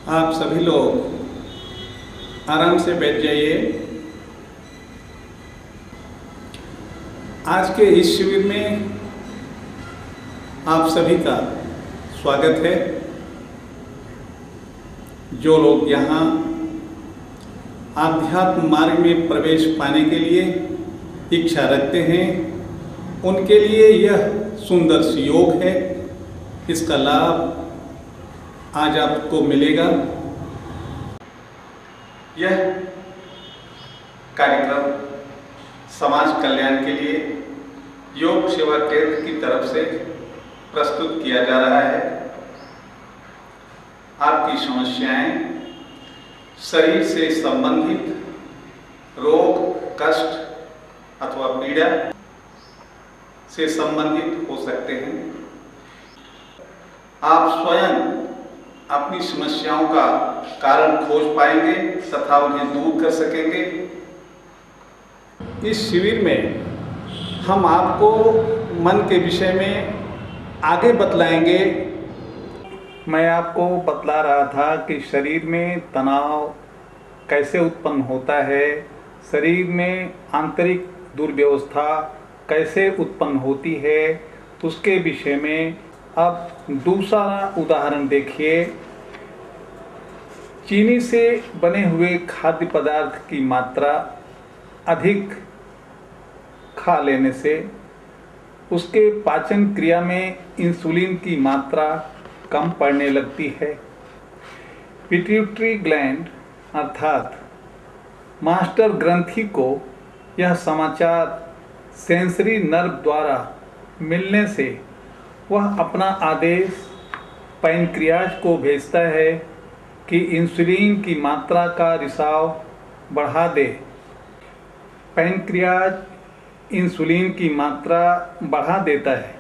आप सभी लोग आराम से बैठ जाइए। आज के इस शिविर में आप सभी का स्वागत है। जो लोग यहाँ आध्यात्म मार्ग में प्रवेश पाने के लिए इच्छा रखते हैं, उनके लिए यह सुंदर योग है। इसका लाभ आज आपको मिलेगा। यह कार्यक्रम समाज कल्याण के लिए योग सेवा केंद्र की तरफ से प्रस्तुत किया जा रहा है। आपकी समस्याएं शरीर से संबंधित रोग, कष्ट अथवा पीड़ा से संबंधित हो सकते हैं। आप स्वयं अपनी समस्याओं का कारण खोज पाएंगे तथा उन्हें दूर कर सकेंगे। इस शिविर में हम आपको मन के विषय में आगे बतलाएंगे। मैं आपको बतला रहा था कि शरीर में तनाव कैसे उत्पन्न होता है, शरीर में आंतरिक दुर्व्यवस्था कैसे उत्पन्न होती है, तो उसके विषय में अब दूसरा उदाहरण देखिए। चीनी से बने हुए खाद्य पदार्थ की मात्रा अधिक खा लेने से उसके पाचन क्रिया में इंसुलिन की मात्रा कम पड़ने लगती है। पिट्यूटरी ग्लैंड अर्थात मास्टर ग्रंथि को यह समाचार सेंसरी नर्व द्वारा मिलने से वह अपना आदेश पैनक्रियाज को भेजता है कि इंसुलिन की मात्रा का रिसाव बढ़ा दे। पैनक्रियाज इंसुलिन की मात्रा बढ़ा देता है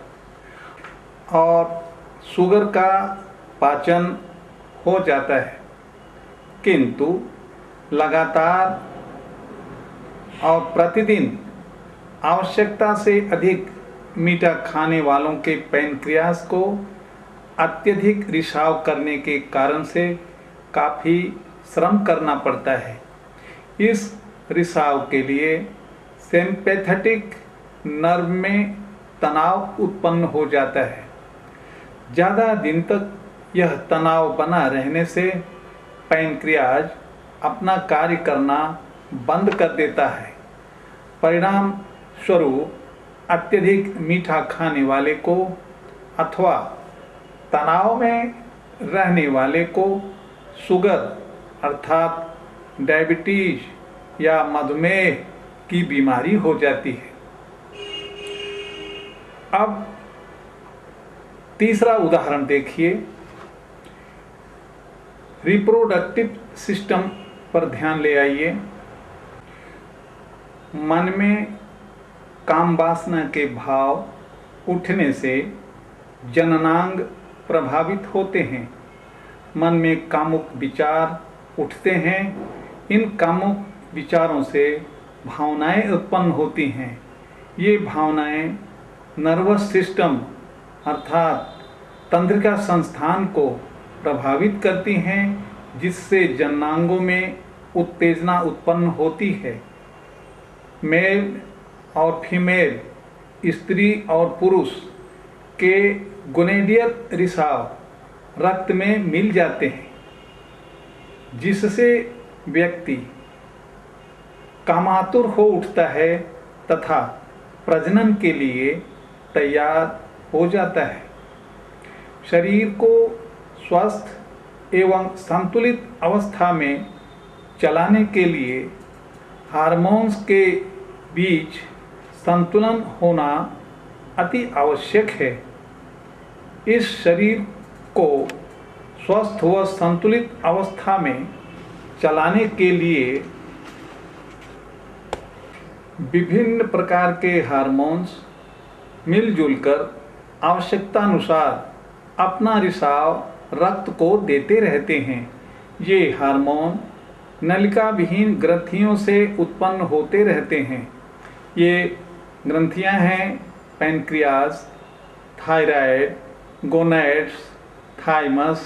और शुगर का पाचन हो जाता है, किंतु लगातार और प्रतिदिन आवश्यकता से अधिक मीठा खाने वालों के पैनक्रियाज को अत्यधिक रिसाव करने के कारण से काफ़ी श्रम करना पड़ता है। इस रिसाव के लिए सिंपैथेटिक नर्व में तनाव उत्पन्न हो जाता है। ज़्यादा दिन तक यह तनाव बना रहने से पैनक्रियाज अपना कार्य करना बंद कर देता है। परिणाम स्वरूप अत्यधिक मीठा खाने वाले को अथवा तनाव में रहने वाले को शुगर अर्थात डायबिटीज या मधुमेह की बीमारी हो जाती है। अब तीसरा उदाहरण देखिए। रिप्रोडक्टिव सिस्टम पर ध्यान ले आइए। मन में काम वासना के भाव उठने से जननांग प्रभावित होते हैं। मन में कामुक विचार उठते हैं। इन कामुक विचारों से भावनाएं उत्पन्न होती हैं। ये भावनाएं नर्वस सिस्टम अर्थात तंत्रिका संस्थान को प्रभावित करती हैं, जिससे जननांगों में उत्तेजना उत्पन्न होती है। मेल और फीमेल, स्त्री और पुरुष के गोनेडियल रिसाव रक्त में मिल जाते हैं, जिससे व्यक्ति कामातुर हो उठता है तथा प्रजनन के लिए तैयार हो जाता है। शरीर को स्वस्थ एवं संतुलित अवस्था में चलाने के लिए हार्मोन्स के बीच संतुलन होना अति आवश्यक है। इस शरीर को स्वस्थ व संतुलित अवस्था में चलाने के लिए विभिन्न प्रकार के हार्मोन्स मिलजुल कर आवश्यकतानुसार अपना रिसाव रक्त को देते रहते हैं। ये हार्मोन नलिका विहीन ग्रंथियों से उत्पन्न होते रहते हैं। ये ग्रंथियां हैं pancreas, thyroid, gonads, thymus,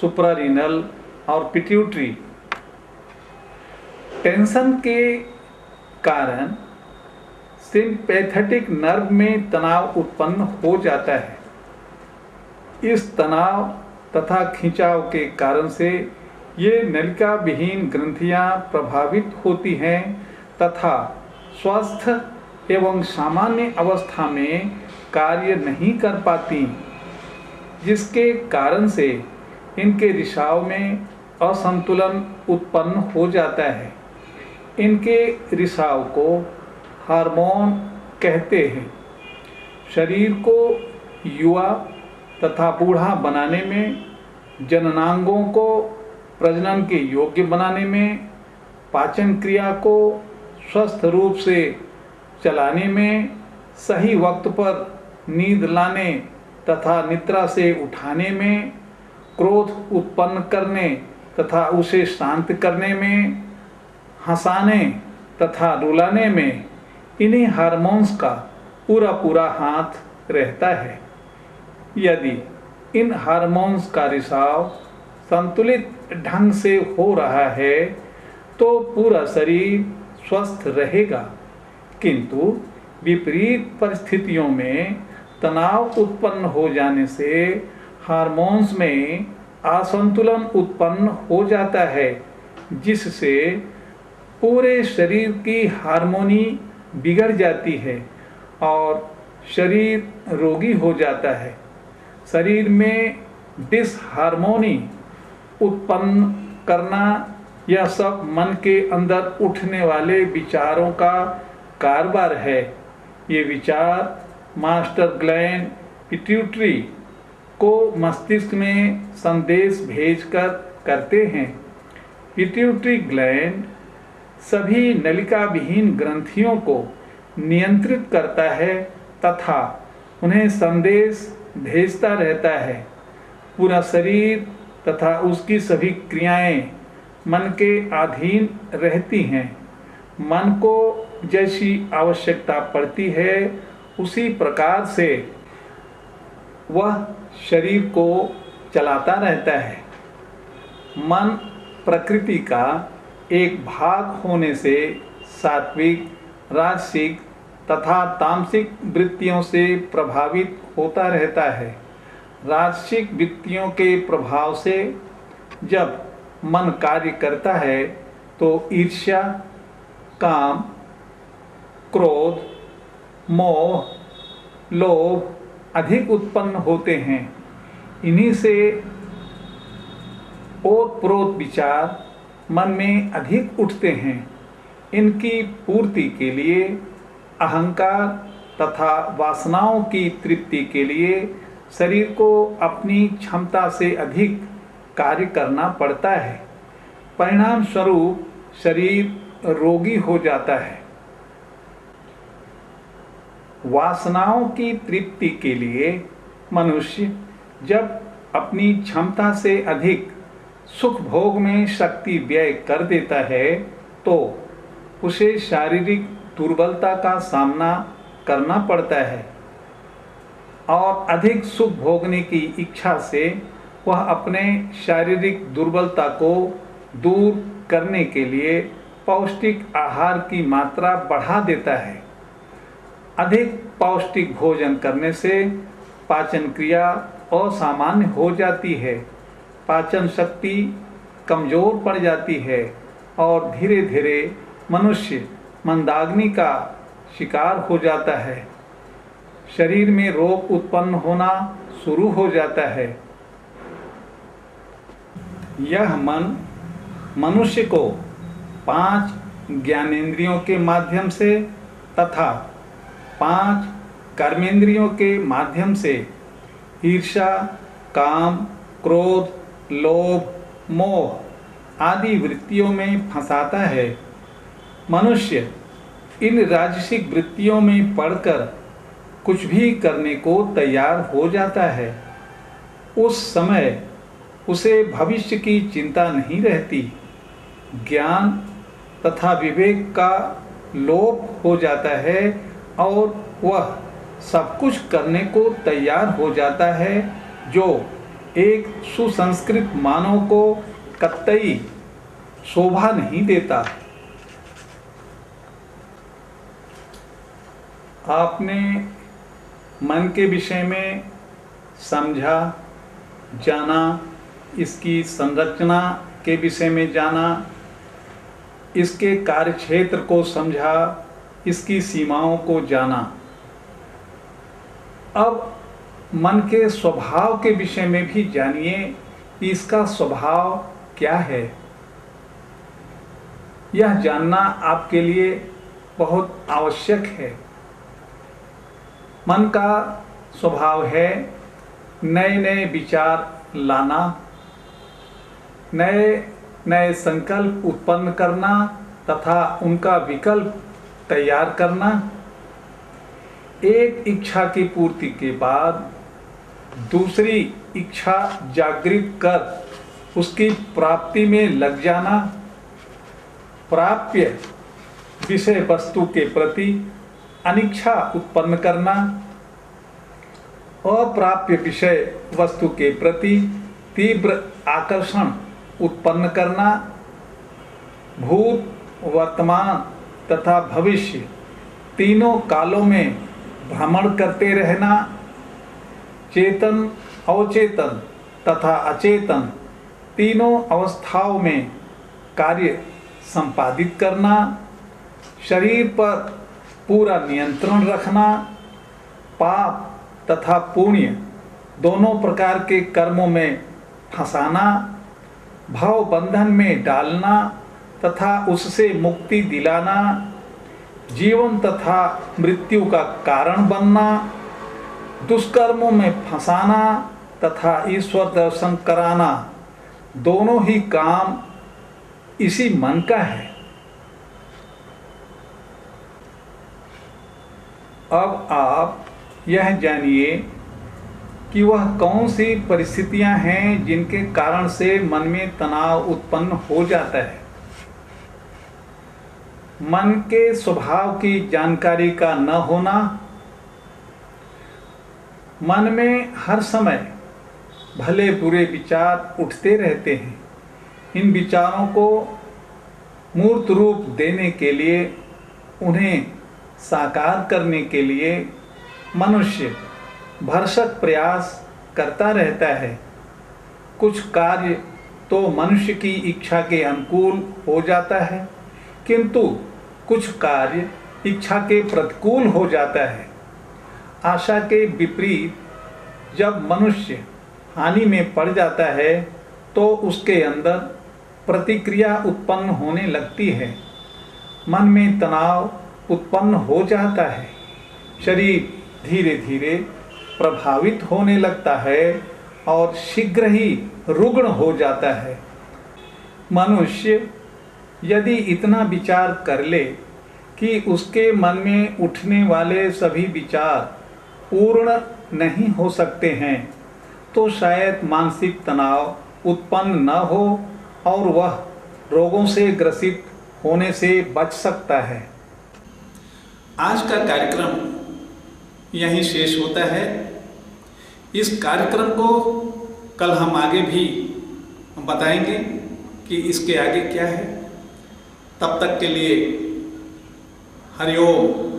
suprarenal, और पिट्यूटरी टेंशन के कारण सिंपैथेटिक नर्व में तनाव उत्पन्न हो जाता है। इस तनाव तथा खिंचाव के कारण से ये नलिका विहीन ग्रंथियां प्रभावित होती हैं तथा स्वस्थ एवं सामान्य अवस्था में कार्य नहीं कर पाती, जिसके कारण से इनके रिसाव में असंतुलन उत्पन्न हो जाता है। इनके रिसाव को हार्मोन कहते हैं। शरीर को युवा तथा बूढ़ा बनाने में, जननांगों को प्रजनन के योग्य बनाने में, पाचन क्रिया को स्वस्थ रूप से चलाने में, सही वक्त पर नींद लाने तथा निद्रा से उठाने में, क्रोध उत्पन्न करने तथा उसे शांत करने में, हंसाने तथा रुलाने में इन्हीं हार्मोन्स का पूरा हाथ रहता है। यदि इन हार्मोन्स का रिसाव संतुलित ढंग से हो रहा है तो पूरा शरीर स्वस्थ रहेगा, किंतु विपरीत परिस्थितियों में तनाव उत्पन्न हो जाने से हार्मोन्स में असंतुलन उत्पन्न हो जाता है, जिससे पूरे शरीर की हार्मोनी बिगड़ जाती है और शरीर रोगी हो जाता है। शरीर में डिसहार्मोनी उत्पन्न करना यह सब मन के अंदर उठने वाले विचारों का कारबार है। ये विचार मास्टर ग्लैंड पिट्यूटरी को मस्तिष्क में संदेश भेजकर करते हैं। पिट्यूटरी ग्लैंड सभी नलिका विहीन ग्रंथियों को नियंत्रित करता है तथा उन्हें संदेश भेजता रहता है। पूरा शरीर तथा उसकी सभी क्रियाएं मन के अधीन रहती हैं। मन को जैसी आवश्यकता पड़ती है उसी प्रकार से वह शरीर को चलाता रहता है। मन प्रकृति का एक भाग होने से सात्विक, राजसिक तथा तामसिक वृत्तियों से प्रभावित होता रहता है। राजसिक वृत्तियों के प्रभाव से जब मन कार्य करता है तो ईर्ष्या, काम, क्रोध, मोह, लोभ अधिक उत्पन्न होते हैं। इन्हीं से ओतप्रोत विचार मन में अधिक उठते हैं। इनकी पूर्ति के लिए अहंकार तथा वासनाओं की तृप्ति के लिए शरीर को अपनी क्षमता से अधिक कार्य करना पड़ता है। परिणाम स्वरूप शरीर रोगी हो जाता है। वासनाओं की तृप्ति के लिए मनुष्य जब अपनी क्षमता से अधिक सुख भोग में शक्ति व्यय कर देता है तो उसे शारीरिक दुर्बलता का सामना करना पड़ता है और अधिक सुख भोगने की इच्छा से वह अपने शारीरिक दुर्बलता को दूर करने के लिए पौष्टिक आहार की मात्रा बढ़ा देता है। अधिक पौष्टिक भोजन करने से पाचन क्रिया असामान्य हो जाती है, पाचन शक्ति कमजोर पड़ जाती है और धीरे धीरे मनुष्य मंदाग्नि का शिकार हो जाता है। शरीर में रोग उत्पन्न होना शुरू हो जाता है। यह मन मनुष्य को 5 ज्ञानेंद्रियों के माध्यम से तथा 5 कर्मेंद्रियों के माध्यम से ईर्ष्या, काम, क्रोध, लोभ, मोह आदि वृत्तियों में फंसाता है। मनुष्य इन राजसिक वृत्तियों में पड़कर कुछ भी करने को तैयार हो जाता है। उस समय उसे भविष्य की चिंता नहीं रहती। ज्ञान तथा विवेक का लोप हो जाता है और वह सब कुछ करने को तैयार हो जाता है जो एक सुसंस्कृत मानव को कतई शोभा नहीं देता। आपने मन के विषय में समझा, जाना, इसकी संरचना के विषय में जाना, इसके कार्यक्षेत्र को समझा, इसकी सीमाओं को जाना। अब मन के स्वभाव के विषय में भी जानिए कि इसका स्वभाव क्या है। यह जानना आपके लिए बहुत आवश्यक है। मन का स्वभाव है नए नए विचार लाना, नए नए संकल्प उत्पन्न करना तथा उनका विकल्प तैयार करना। एक इच्छा की पूर्ति के बाद दूसरी इच्छा जागृत कर उसकी प्राप्ति में लग जाना। प्राप्य विषय वस्तु के प्रति अनिच्छा उत्पन्न करना, अप्राप्य विषय वस्तु के प्रति तीव्र आकर्षण उत्पन्न करना, भूत, वर्तमान तथा भविष्य तीनों कालों में भ्रमण करते रहना, चेतन, अवचेतन तथा अचेतन तीनों अवस्थाओं में कार्य संपादित करना, शरीर पर पूरा नियंत्रण रखना, पाप तथा पुण्य दोनों प्रकार के कर्मों में फंसाना, भाव बंधन में डालना तथा उससे मुक्ति दिलाना, जीवन तथा मृत्यु का कारण बनना, दुष्कर्मों में फंसाना तथा ईश्वर दर्शन कराना, दोनों ही काम इसी मन का है। अब आप यह जानिए कि वह कौन सी परिस्थितियां हैं जिनके कारण से मन में तनाव उत्पन्न हो जाता है। मन के स्वभाव की जानकारी का न होना, मन में हर समय भले बुरे विचार उठते रहते हैं। इन विचारों को मूर्त रूप देने के लिए, उन्हें साकार करने के लिए मनुष्य भरसक प्रयास करता रहता है। कुछ कार्य तो मनुष्य की इच्छा के अनुकूल हो जाता है, किंतु कुछ कार्य इच्छा के प्रतिकूल हो जाता है। आशा के विपरीत जब मनुष्य हानि में पड़ जाता है तो उसके अंदर प्रतिक्रिया उत्पन्न होने लगती है। मन में तनाव उत्पन्न हो जाता है, शरीर धीरे धीरे प्रभावित होने लगता है और शीघ्र ही रुग्ण हो जाता है। मनुष्य यदि इतना विचार कर ले कि उसके मन में उठने वाले सभी विचार पूर्ण नहीं हो सकते हैं, तो शायद मानसिक तनाव उत्पन्न न हो और वह रोगों से ग्रसित होने से बच सकता है। आज का कार्यक्रम यहीं शेष होता है। इस कार्यक्रम को कल हम आगे भी बताएंगे कि इसके आगे क्या है। तब तक के लिए हरिओम।